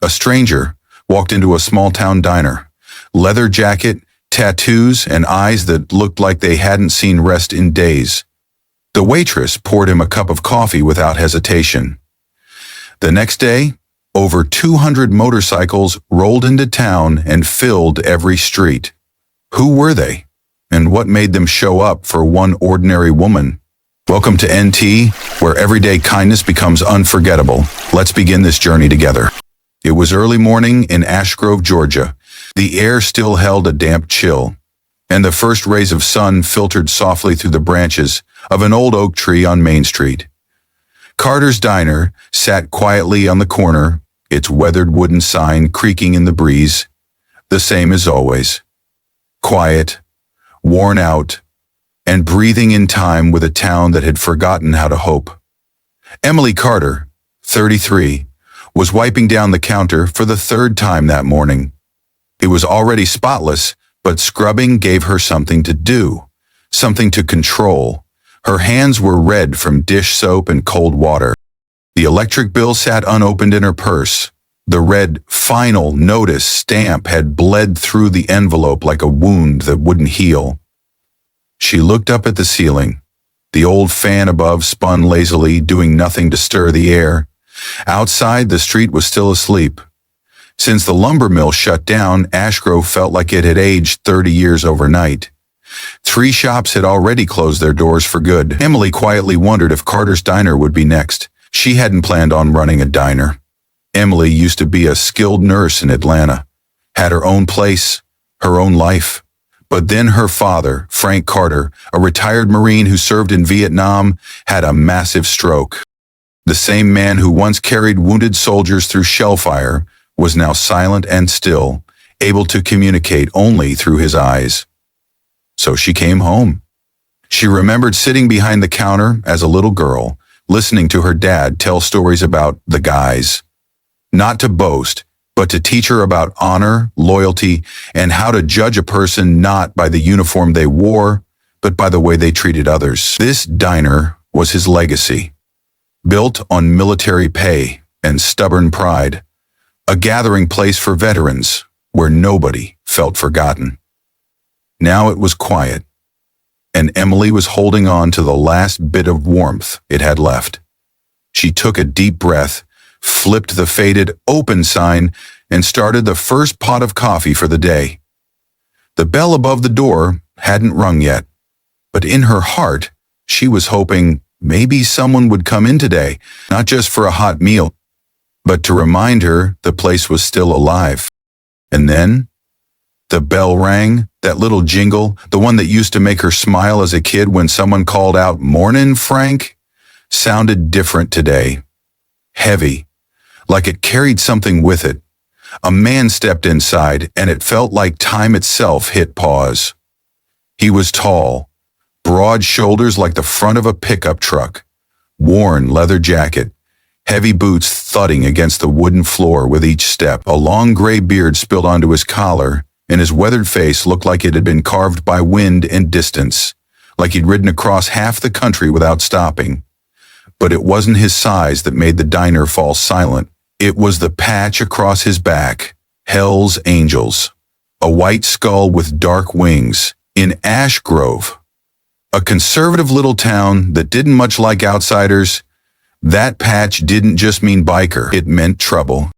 A stranger walked into a small-town diner. Leather jacket, tattoos, and eyes that looked like they hadn't seen rest in days. The waitress poured him a cup of coffee without hesitation. The next day, over 200 motorcycles rolled into town and filled every street. Who were they? And what made them show up for one ordinary woman? Welcome to NT, where everyday kindness becomes unforgettable. Let's begin this journey together. It was early morning in Ash Grove, Georgia. The air still held a damp chill, and the first rays of sun filtered softly through the branches of an old oak tree on Main Street. Carter's Diner sat quietly on the corner, its weathered wooden sign creaking in the breeze, the same as always. Quiet, worn out, and breathing in time with a town that had forgotten how to hope. Emily Carter, 33, was wiping down the counter for the third time that morning. It was already spotless, but scrubbing gave her something to do, something to control. Her hands were red from dish soap and cold water. The electric bill sat unopened in her purse. The red "Final Notice" stamp had bled through the envelope like a wound that wouldn't heal. She looked up at the ceiling. The old fan above spun lazily, doing nothing to stir the air. Outside, the street was still asleep. Since the lumber mill shut down, Ash Grove felt like it had aged 30 years overnight. 3 shops had already closed their doors for good. Emily quietly wondered if Carter's Diner would be next. She hadn't planned on running a diner. Emily used to be a skilled nurse in Atlanta, had her own place, her own life. But then her father, Frank Carter, a retired Marine who served in Vietnam, had a massive stroke. The same man who once carried wounded soldiers through shellfire was now silent and still, able to communicate only through his eyes. So she came home. She remembered sitting behind the counter as a little girl, listening to her dad tell stories about the guys. Not to boast, but to teach her about honor, loyalty, and how to judge a person not by the uniform they wore, but by the way they treated others. This diner was his legacy, built on military pay and stubborn pride, a gathering place for veterans where nobody felt forgotten. Now it was quiet, and Emily was holding on to the last bit of warmth it had left. She took a deep breath, flipped the faded "Open" sign, and started the first pot of coffee for the day. The bell above the door hadn't rung yet, but in her heart, she was hoping maybe someone would come in today, not just for a hot meal, but to remind her the place was still alive. And then, the bell rang, that little jingle, the one that used to make her smile as a kid when someone called out, "Mornin', Frank," sounded different today. Heavy, like it carried something with it. A man stepped inside, and it felt like time itself hit pause. He was tall, broad shoulders like the front of a pickup truck, worn leather jacket, heavy boots thudding against the wooden floor with each step. A long gray beard spilled onto his collar, and his weathered face looked like it had been carved by wind and distance, like he'd ridden across half the country without stopping. But it wasn't his size that made the diner fall silent. It was the patch across his back, Hell's Angels, a white skull with dark wings, in Ash Grove, a conservative little town that didn't much like outsiders. That patch didn't just mean biker, it meant trouble.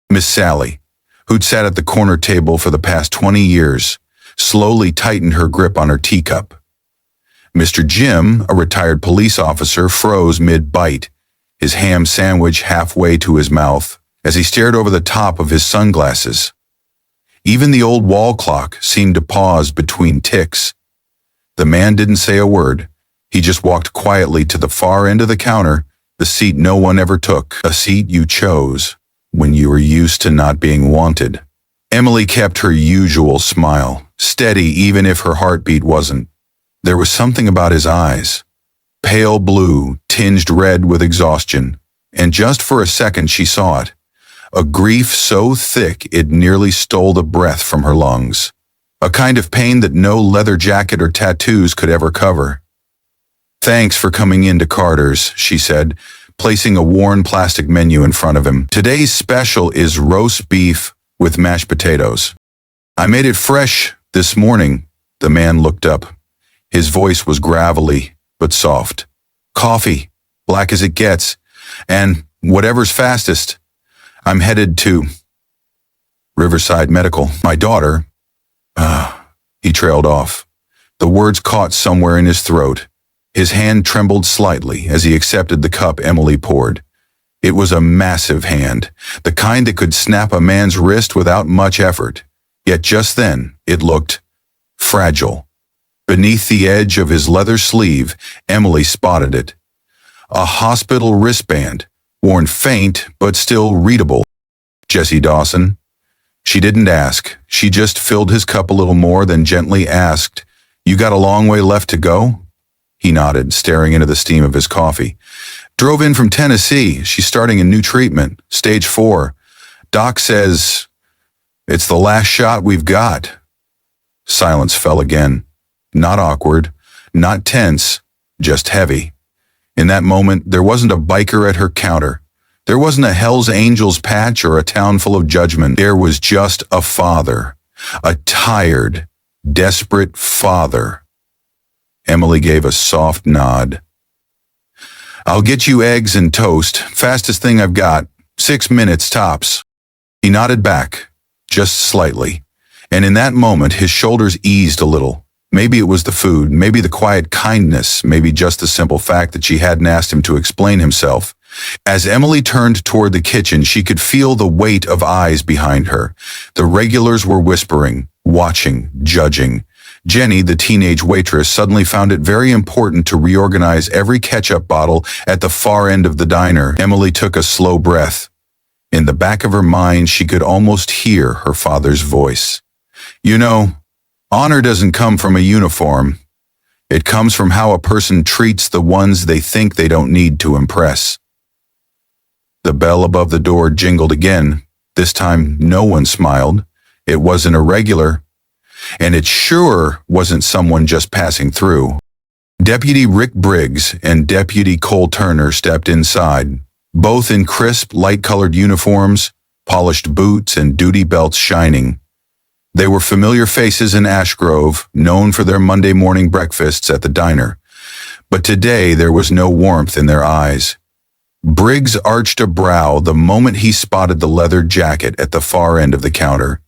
Miss Sally, who'd sat at the corner table for the past 20 years, slowly tightened her grip on her teacup. Mr. Jim, a retired police officer, froze mid-bite, his ham sandwich halfway to his mouth, as he stared over the top of his sunglasses. Even the old wall clock seemed to pause between ticks. The man didn't say a word. He just walked quietly to the far end of the counter, the seat no one ever took, a seat you chose when you were used to not being wanted. Emily kept her usual smile, steady even if her heartbeat wasn't. There was something about his eyes, pale blue, tinged red with exhaustion, and just for a second she saw it, a grief so thick it nearly stole the breath from her lungs, a kind of pain that no leather jacket or tattoos could ever cover. "Thanks for coming into Carter's," she said, placing a worn plastic menu in front of him. "Today's special is roast beef with mashed potatoes. I made it fresh this morning." The man looked up. His voice was gravelly but soft. "Coffee, black as it gets, and whatever's fastest. I'm headed to Riverside Medical. My daughter." He trailed off. The words caught somewhere in his throat. His hand trembled slightly as he accepted the cup Emily poured. It was a massive hand, the kind that could snap a man's wrist without much effort. Yet just then, it looked fragile. Beneath the edge of his leather sleeve, Emily spotted it. A hospital wristband, worn faint but still readable. "Jesse Dawson." She didn't ask. She just filled his cup a little more, then gently asked, "You got a long way left to go?" He nodded, staring into the steam of his coffee. "Drove in from Tennessee. She's starting a new treatment, stage 4. Doc says it's the last shot we've got." Silence fell again. Not awkward, not tense, just heavy. In that moment, there wasn't a biker at her counter. There wasn't a Hell's Angels patch or a town full of judgment. There was just a father. A tired, desperate father. Emily gave a soft nod. "I'll get you eggs and toast. Fastest thing I've got. 6 minutes tops." He nodded back, just slightly. And in that moment, his shoulders eased a little. Maybe it was the food, maybe the quiet kindness, maybe just the simple fact that she hadn't asked him to explain himself. As Emily turned toward the kitchen, she could feel the weight of eyes behind her. The regulars were whispering, watching, judging. Jenny, the teenage waitress, suddenly found it very important to reorganize every ketchup bottle at the far end of the diner. Emily took a slow breath. In the back of her mind, she could almost hear her father's voice. "You know, honor doesn't come from a uniform. It comes from how a person treats the ones they think they don't need to impress." The bell above the door jingled again. This time, no one smiled. It wasn't a regular. And it sure wasn't someone just passing through. Deputy Rick Briggs and Deputy Cole Turner stepped inside, both in crisp, light-colored uniforms, polished boots, and duty belts shining. They were familiar faces in Ash Grove, known for their Monday morning breakfasts at the diner. But today there was no warmth in their eyes. Briggs arched a brow the moment he spotted the leather jacket at the far end of the counter.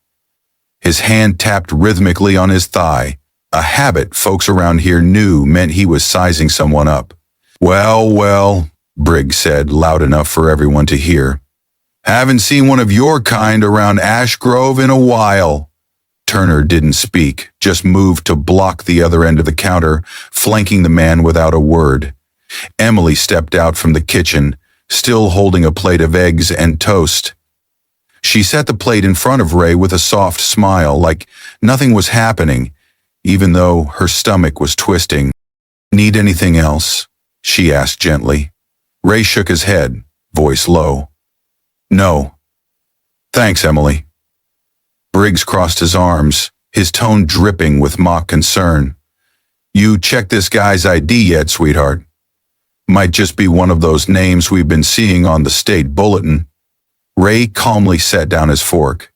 His hand tapped rhythmically on his thigh, a habit folks around here knew meant he was sizing someone up. Well, Briggs said, loud enough for everyone to hear. "Haven't seen one of your kind around Ash Grove in a while." Turner didn't speak, just moved to block the other end of the counter, flanking the man without a word. Emily stepped out from the kitchen, still holding a plate of eggs and toast. She set the plate in front of Ray with a soft smile, like nothing was happening, even though her stomach was twisting. "Need anything else?" she asked gently. Ray shook his head, voice low. "No. Thanks, Emily." Briggs crossed his arms, his tone dripping with mock concern. "You checked this guy's ID yet, sweetheart? Might just be one of those names we've been seeing on the state bulletin." Ray calmly set down his fork,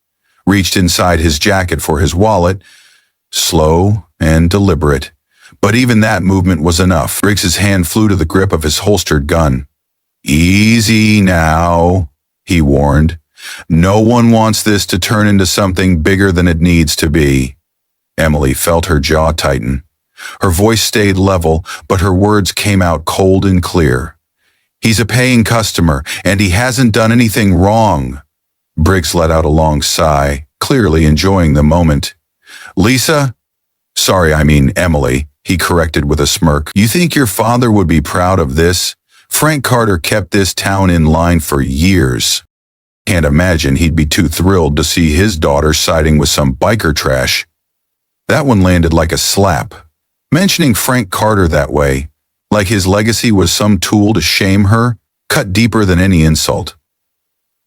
reached inside his jacket for his wallet, slow and deliberate. But even that movement was enough. Briggs's hand flew to the grip of his holstered gun. "Easy now," he warned. "No one wants this to turn into something bigger than it needs to be." Emily felt her jaw tighten. Her voice stayed level, but her words came out cold and clear. "He's a paying customer, and he hasn't done anything wrong." Briggs let out a long sigh, clearly enjoying the moment. "Lisa? Sorry, I mean Emily," he corrected with a smirk. "You think your father would be proud of this? Frank Carter kept this town in line for years. Can't imagine he'd be too thrilled to see his daughter siding with some biker trash." That one landed like a slap. Mentioning Frank Carter that way, like his legacy was some tool to shame her, cut deeper than any insult.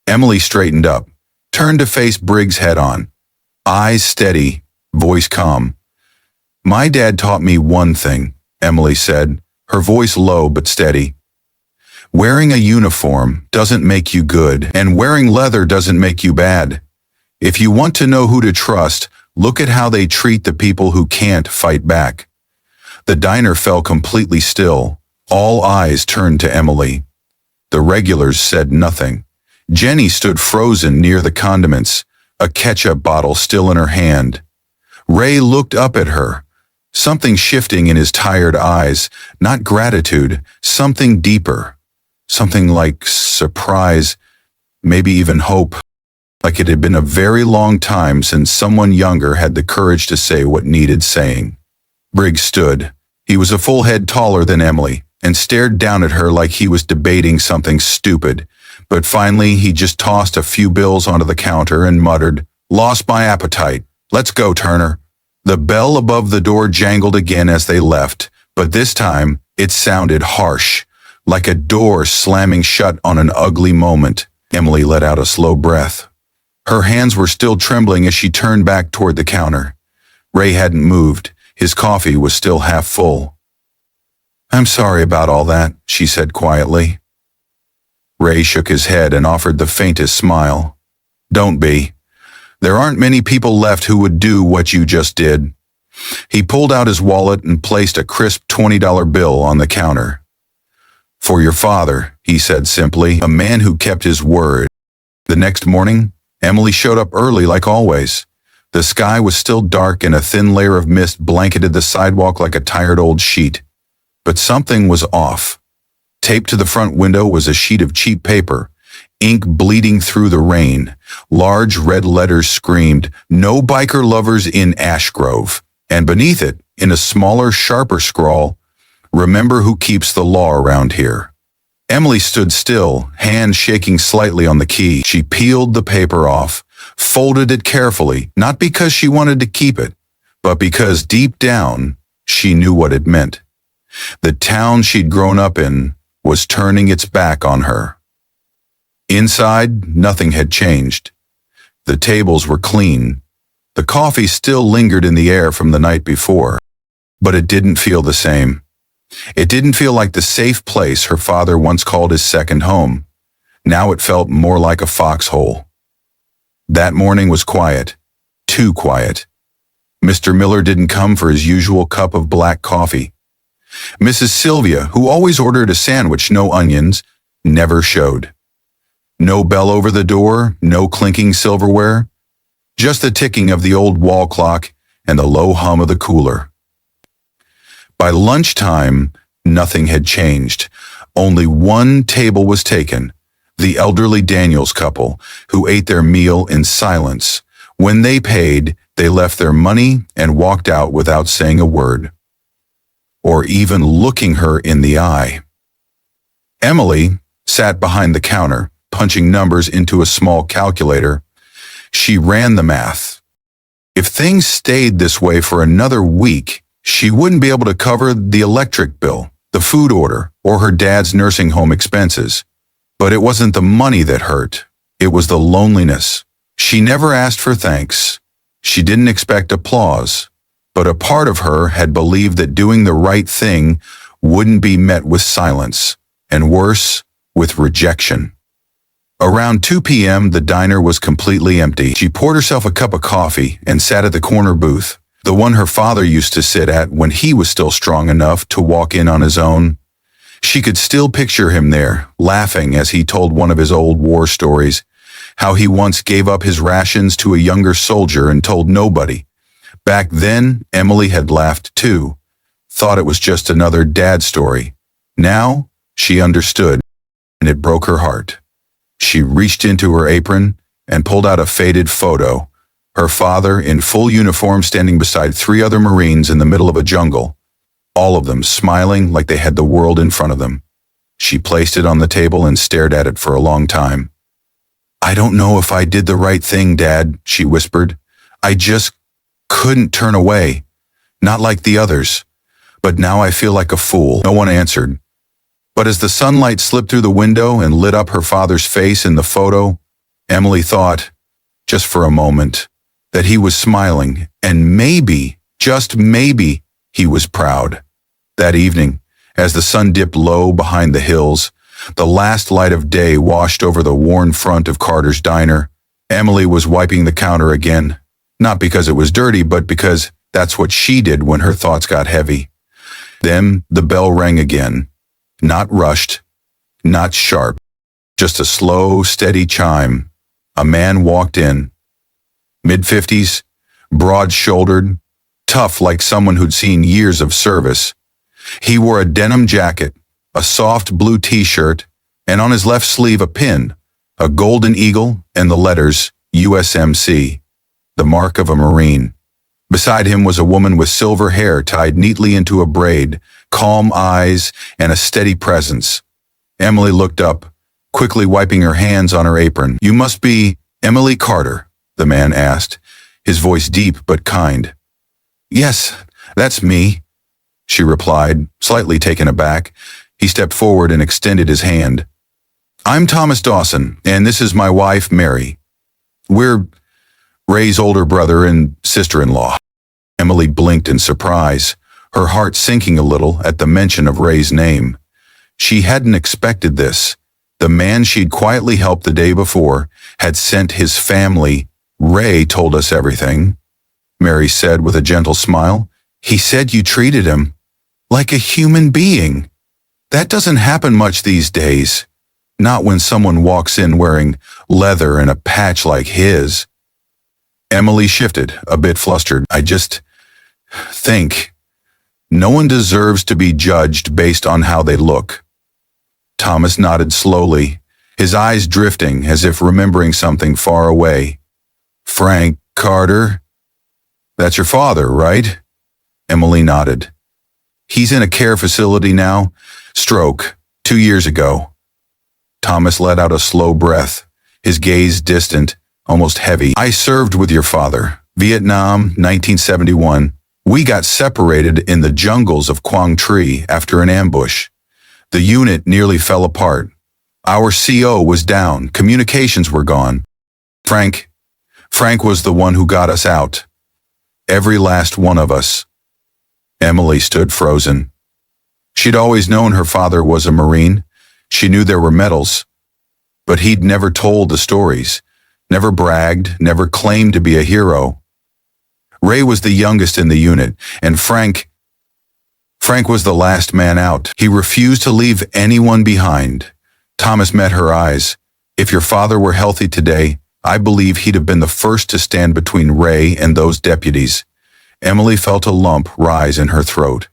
Emily straightened up, turned to face Briggs head-on. Eyes steady, voice calm. "My dad taught me one thing," Emily said, her voice low but steady. Wearing a uniform doesn't make you good, and wearing leather doesn't make you bad. If you want to know who to trust, look at how they treat the people who can't fight back. The diner fell completely still. All eyes turned to Emily. The regulars said nothing. Jenny stood frozen near the condiments, a ketchup bottle still in her hand. Ray looked up at her, something shifting in his tired eyes, not gratitude, something deeper, something like surprise, maybe even hope, like it had been a very long time since someone younger had the courage to say what needed saying. Briggs stood. He was a full head taller than Emily, and stared down at her like he was debating something stupid. But finally, he just tossed a few bills onto the counter and muttered, "Lost my appetite. Let's go, Turner." The bell above the door jangled again as they left, but this time it sounded harsh, like a door slamming shut on an ugly moment. Emily let out a slow breath. Her hands were still trembling as she turned back toward the counter. Ray hadn't moved. His coffee was still half full. "I'm sorry about all that," she said quietly. Ray shook his head and offered the faintest smile. "Don't be. There aren't many people left who would do what you just did." He pulled out his wallet and placed a crisp $20 bill on the counter. "For your father," he said simply, "a man who kept his word." The next morning, Emily showed up early like always. The sky was still dark and a thin layer of mist blanketed the sidewalk like a tired old sheet. But something was off. Taped to the front window was a sheet of cheap paper, ink bleeding through the rain. Large red letters screamed, "No biker lovers in Ash Grove." And beneath it, in a smaller, sharper scrawl, "Remember who keeps the law around here." Emily stood still, hand shaking slightly on the key. She peeled the paper off, folded it carefully, not because she wanted to keep it, but because deep down, she knew what it meant. The town she'd grown up in was turning its back on her. Inside, nothing had changed. The tables were clean. The coffee still lingered in the air from the night before, but it didn't feel the same. It didn't feel like the safe place her father once called his second home. Now it felt more like a foxhole. That morning was quiet, too quiet. Mr. Miller didn't come for his usual cup of black coffee. Mrs. Sylvia, who always ordered a sandwich, no onions, never showed. No bell over the door, no clinking silverware, just the ticking of the old wall clock and the low hum of the cooler. By lunchtime, nothing had changed. Only one table was taken, the elderly Daniels couple, who ate their meal in silence. When they paid, they left their money and walked out without saying a word, or even looking her in the eye. Emily sat behind the counter, punching numbers into a small calculator. She ran the math. If things stayed this way for another week, she wouldn't be able to cover the electric bill, the food order, or her dad's nursing home expenses. But it wasn't the money that hurt. It was the loneliness. She never asked for thanks. She didn't expect applause. But a part of her had believed that doing the right thing wouldn't be met with silence, and worse, with rejection. Around 2 p.m., the diner was completely empty. She poured herself a cup of coffee and sat at the corner booth, the one her father used to sit at when he was still strong enough to walk in on his own. She could still picture him there, laughing as he told one of his old war stories, how he once gave up his rations to a younger soldier and told nobody. Back then, Emily had laughed too, thought it was just another dad story. Now, she understood, and it broke her heart. She reached into her apron and pulled out a faded photo, her father in full uniform standing beside 3 other Marines in the middle of a jungle, all of them smiling like they had the world in front of them. She placed it on the table and stared at it for a long time. "I don't know if I did the right thing, Dad," she whispered. "I just couldn't turn away, not like the others. But now I feel like a fool." No one answered. But as the sunlight slipped through the window and lit up her father's face in the photo, Emily thought, just for a moment, that he was smiling, and maybe, just maybe, he was proud. That evening, as the sun dipped low behind the hills, The last light of day washed over the worn front of Carter's diner. Emily was wiping the counter again, not because it was dirty, but because that's what she did when her thoughts got heavy. Then the bell rang again. Not rushed, not sharp, just a slow, steady chime. A man walked in. Mid-50s, broad-shouldered, tough like someone who'd seen years of service. He wore a denim jacket, a soft blue t-shirt, and on his left sleeve a pin, a golden eagle, and the letters USMC, the mark of a Marine. Beside him was a woman with silver hair tied neatly into a braid, calm eyes, and a steady presence. Emily looked up, quickly wiping her hands on her apron. "You must be Emily Carter," the man asked, his voice deep but kind. "Yes, that's me," she replied, slightly taken aback. He stepped forward and extended his hand. "I'm Thomas Dawson, and this is my wife, Mary. We're Ray's older brother and sister-in-law." Emily blinked in surprise, her heart sinking a little at the mention of Ray's name. She hadn't expected this. The man she'd quietly helped the day before had sent his family. "Ray told us everything," Mary said with a gentle smile. "He said you treated him like a human being. That doesn't happen much these days. Not when someone walks in wearing leather and a patch like his." Emily shifted, a bit flustered. "I just think no one deserves to be judged based on how they look." Thomas nodded slowly, his eyes drifting as if remembering something far away. "Frank Carter? That's your father, right?" Emily nodded. "He's in a care facility now. Stroke, 2 years ago." Thomas let out a slow breath, his gaze distant, almost heavy. "I served with your father. Vietnam, 1971. We got separated in the jungles of Quang Tri after an ambush. The unit nearly fell apart. Our CO was down. Communications were gone. Frank was the one who got us out. Every last one of us." Emily stood frozen. She'd always known her father was a Marine. She knew there were medals. But he'd never told the stories, never bragged, never claimed to be a hero. Ray was the youngest in the unit, and Frank was the last man out. He refused to leave anyone behind. Thomas met her eyes. "If your father were healthy today, I believe he'd have been the first to stand between Ray and those deputies." Emily felt a lump rise in her throat.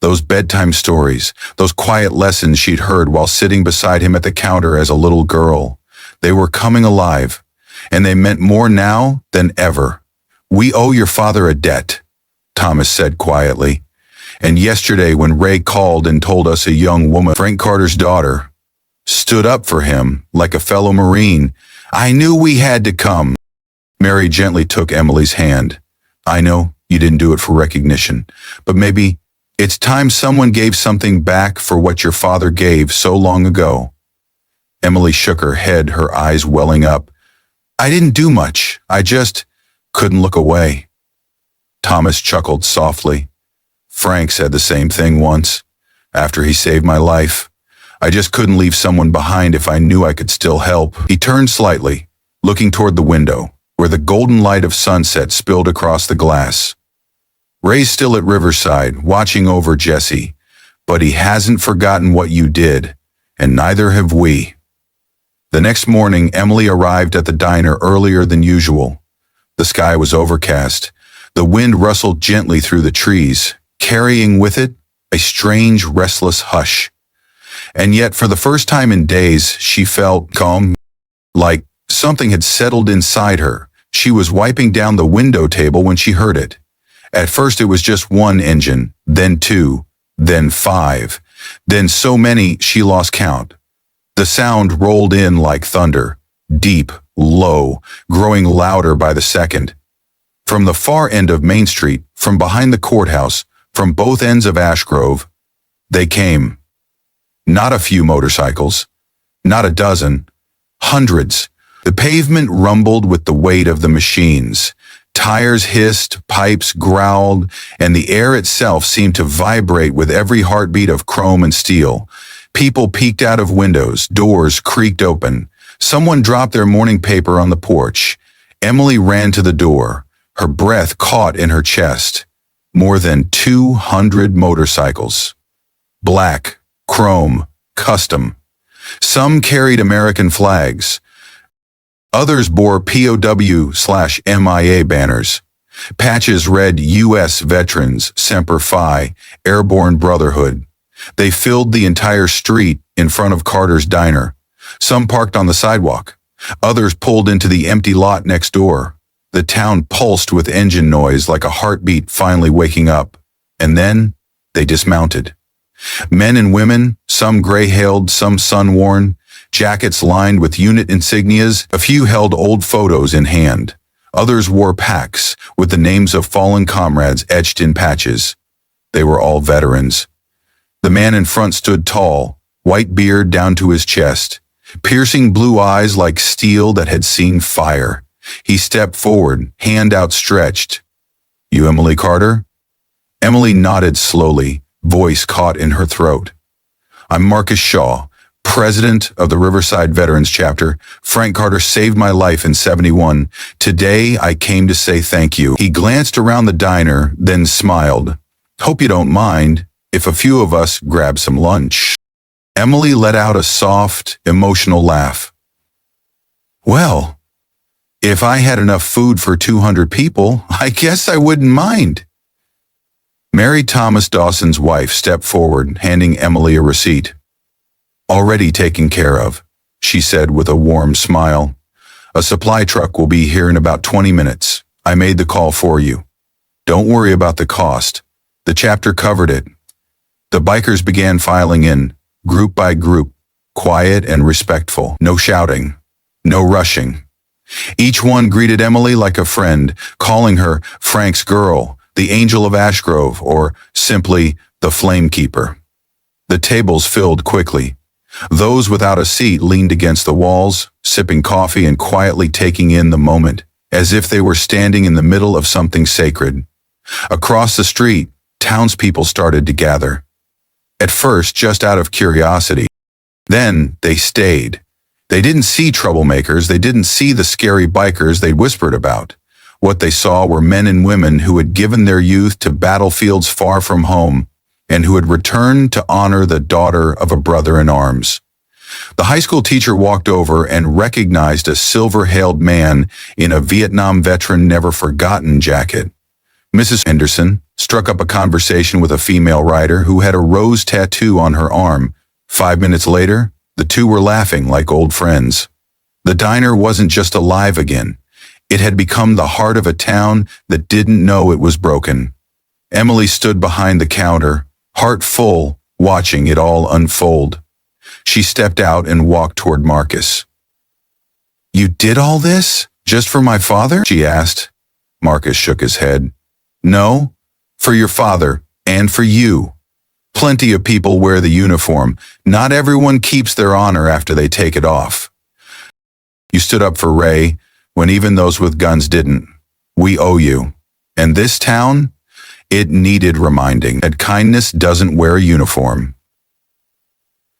Those bedtime stories, those quiet lessons she'd heard while sitting beside him at the counter as a little girl, they were coming alive, and they meant more now than ever. "We owe your father a debt," Thomas said quietly. "And yesterday when Ray called and told us a young woman, Frank Carter's daughter, stood up for him like a fellow Marine, I knew we had to come." Mary gently took Emily's hand. "I know you didn't do it for recognition, but maybe it's time someone gave something back for what your father gave so long ago." Emily shook her head, her eyes welling up. "I didn't do much. I just couldn't look away." Thomas chuckled softly. "Frank said the same thing once, after he saved my life. I just couldn't leave someone behind if I knew I could still help." He turned slightly, looking toward the window, where the golden light of sunset spilled across the glass. "Ray's still at Riverside, watching over Jesse, but he hasn't forgotten what you did, and neither have we." The next morning, Emily arrived at the diner earlier than usual. The sky was overcast. The wind rustled gently through the trees, carrying with it a strange, restless hush. And yet, for the first time in days, she felt calm, like something had settled inside her. She was wiping down the window table when she heard it. At first it was just one engine, then 2, then 5, then so many she lost count. The sound rolled in like thunder, deep, low, growing louder by the second. From the far end of Main Street, from behind the courthouse, from both ends of Ash Grove, they came. Not a few motorcycles, not a dozen, hundreds. The pavement rumbled with the weight of the machines. Tires hissed, pipes growled, and the air itself seemed to vibrate with every heartbeat of chrome and steel. People peeked out of windows, doors creaked open. Someone dropped their morning paper on the porch. Emily ran to the door, her breath caught in her chest. More than 200 motorcycles. Black, chrome, custom. Some carried American flags. Others bore POW/MIA banners. Patches read U.S. Veterans, Semper Fi, Airborne Brotherhood. They filled the entire street in front of Carter's Diner. Some parked on the sidewalk. Others pulled into the empty lot next door. The town pulsed with engine noise like a heartbeat finally waking up. And then they dismounted. Men and women, some gray-hailed, some sun-worn, jackets lined with unit insignias, a few held old photos in hand. Others wore packs with the names of fallen comrades etched in patches. They were all veterans. The man in front stood tall, white beard down to his chest, piercing blue eyes like steel that had seen fire. He stepped forward, hand outstretched. "You Emily Carter?" Emily nodded slowly, voice caught in her throat. "I'm Marcus Shaw, president of the Riverside Veterans Chapter. Frank Carter saved my life in '71. Today, I came to say thank you." He glanced around the diner, then smiled. "Hope you don't mind if a few of us grab some lunch." Emily let out a soft, emotional laugh. "Well, if I had enough food for 200 people, I guess I wouldn't mind." Mary Thomas Dawson's wife stepped forward, handing Emily a receipt. "Already taken care of," she said with a warm smile. "A supply truck will be here in about 20 minutes. I made the call for you. Don't worry about the cost. The chapter covered it." The bikers began filing in, group by group, quiet and respectful. No shouting, no rushing. Each one greeted Emily like a friend, calling her Frank's girl, the Angel of Ashgrove, or simply the Flame Keeper. The tables filled quickly. Those without a seat leaned against the walls, sipping coffee and quietly taking in the moment, as if they were standing in the middle of something sacred. Across the street, townspeople started to gather. At first, just out of curiosity. Then they stayed. They didn't see troublemakers, they didn't see the scary bikers they'd whispered about. What they saw were men and women who had given their youth to battlefields far from home, and who had returned to honor the daughter of a brother in arms. The high school teacher walked over and recognized a silver-hailed man in a Vietnam veteran never-forgotten jacket. Mrs. Henderson struck up a conversation with a female rider who had a rose tattoo on her arm. 5 minutes later, the two were laughing like old friends. The diner wasn't just alive again. It had become the heart of a town that didn't know it was broken. Emily stood behind the counter, heart full, watching it all unfold. She stepped out and walked toward Marcus. "You did all this? Just for my father?" she asked. Marcus shook his head. "No, for your father, and for you. Plenty of people wear the uniform. Not everyone keeps their honor after they take it off. You stood up for Ray, when even those with guns didn't. We owe you. And this town, it needed reminding that kindness doesn't wear a uniform."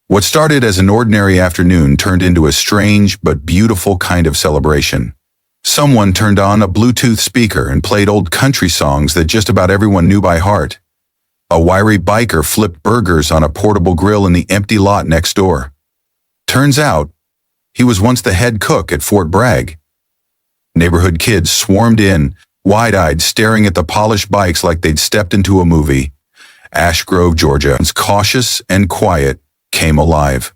What started as an ordinary afternoon turned into a strange but beautiful kind of celebration. Someone turned on a Bluetooth speaker and played old country songs that just about everyone knew by heart. A wiry biker flipped burgers on a portable grill in the empty lot next door. Turns out, he was once the head cook at Fort Bragg. Neighborhood kids swarmed in, wide-eyed, staring at the polished bikes like they'd stepped into a movie. Ash Grove, Georgia, cautious and quiet, came alive.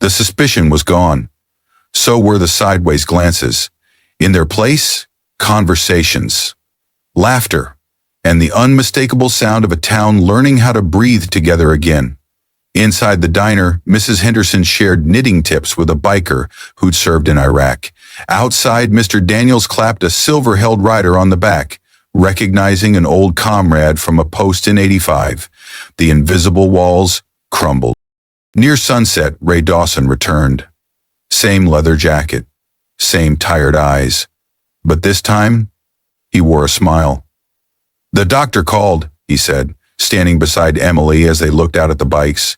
The suspicion was gone. So were the sideways glances. In their place, conversations, laughter, and the unmistakable sound of a town learning how to breathe together again. Inside the diner, Mrs. Henderson shared knitting tips with a biker who'd served in Iraq. Outside, Mr. Daniels clapped a silver-held rider on the back, recognizing an old comrade from a post in '85. The invisible walls crumbled. Near sunset, Ray Dawson returned. Same leather jacket, same tired eyes. But this time, he wore a smile. "The doctor called," he said, standing beside Emily as they looked out at the bikes.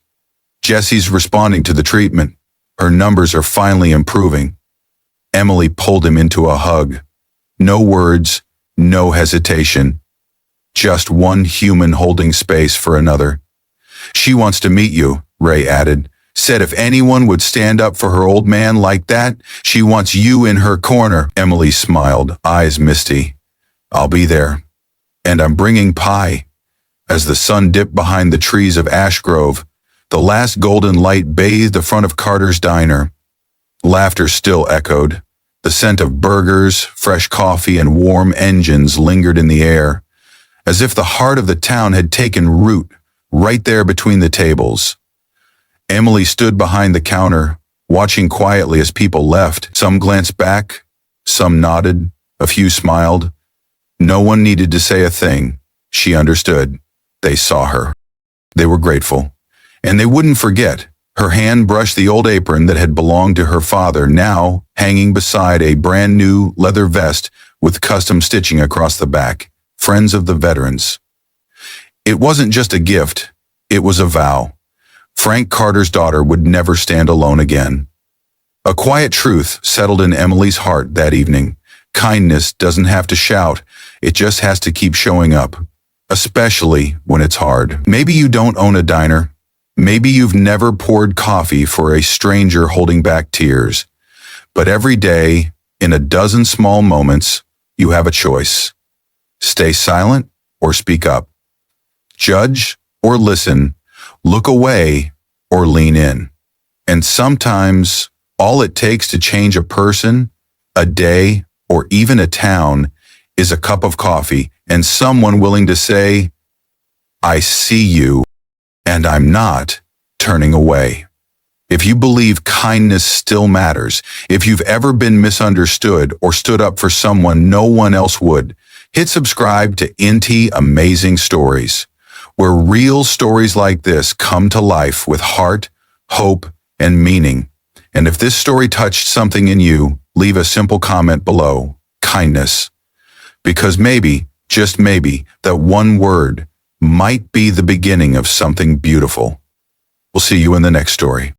Jesse's responding to the treatment. Her numbers are finally improving. Emily pulled him into a hug. No words, no hesitation. Just one human holding space for another. She wants to meet you, Ray added. Said if anyone would stand up for her old man like that, she wants you in her corner. Emily smiled, eyes misty. I'll be there. And I'm bringing pie. As the sun dipped behind the trees of Ash Grove, the last golden light bathed the front of Carter's diner. Laughter still echoed. The scent of burgers, fresh coffee, and warm engines lingered in the air, as if the heart of the town had taken root right there between the tables. Emily stood behind the counter, watching quietly as people left. Some glanced back, some nodded, a few smiled. No one needed to say a thing. She understood. They saw her. They were grateful. And they wouldn't forget. Her hand brushed the old apron that had belonged to her father, now hanging beside a brand new leather vest with custom stitching across the back. Friends of the veterans. It wasn't just a gift. It was a vow. Frank Carter's daughter would never stand alone again. A quiet truth settled in Emily's heart that evening. Kindness doesn't have to shout. It just has to keep showing up. Especially when it's hard. Maybe you don't own a diner. Maybe you've never poured coffee for a stranger holding back tears. But every day, in a dozen small moments, you have a choice. Stay silent or speak up. Judge or listen. Look away or lean in. And sometimes, all it takes to change a person, a day, or even a town is a cup of coffee and someone willing to say, I see you, and I'm not turning away. If you believe kindness still matters, if you've ever been misunderstood or stood up for someone no one else would, hit subscribe to NT Amazing Stories, where real stories like this come to life with heart, hope, and meaning. And if this story touched something in you, leave a simple comment below. Kindness. Because maybe, just maybe, that one word might be the beginning of something beautiful. We'll see you in the next story.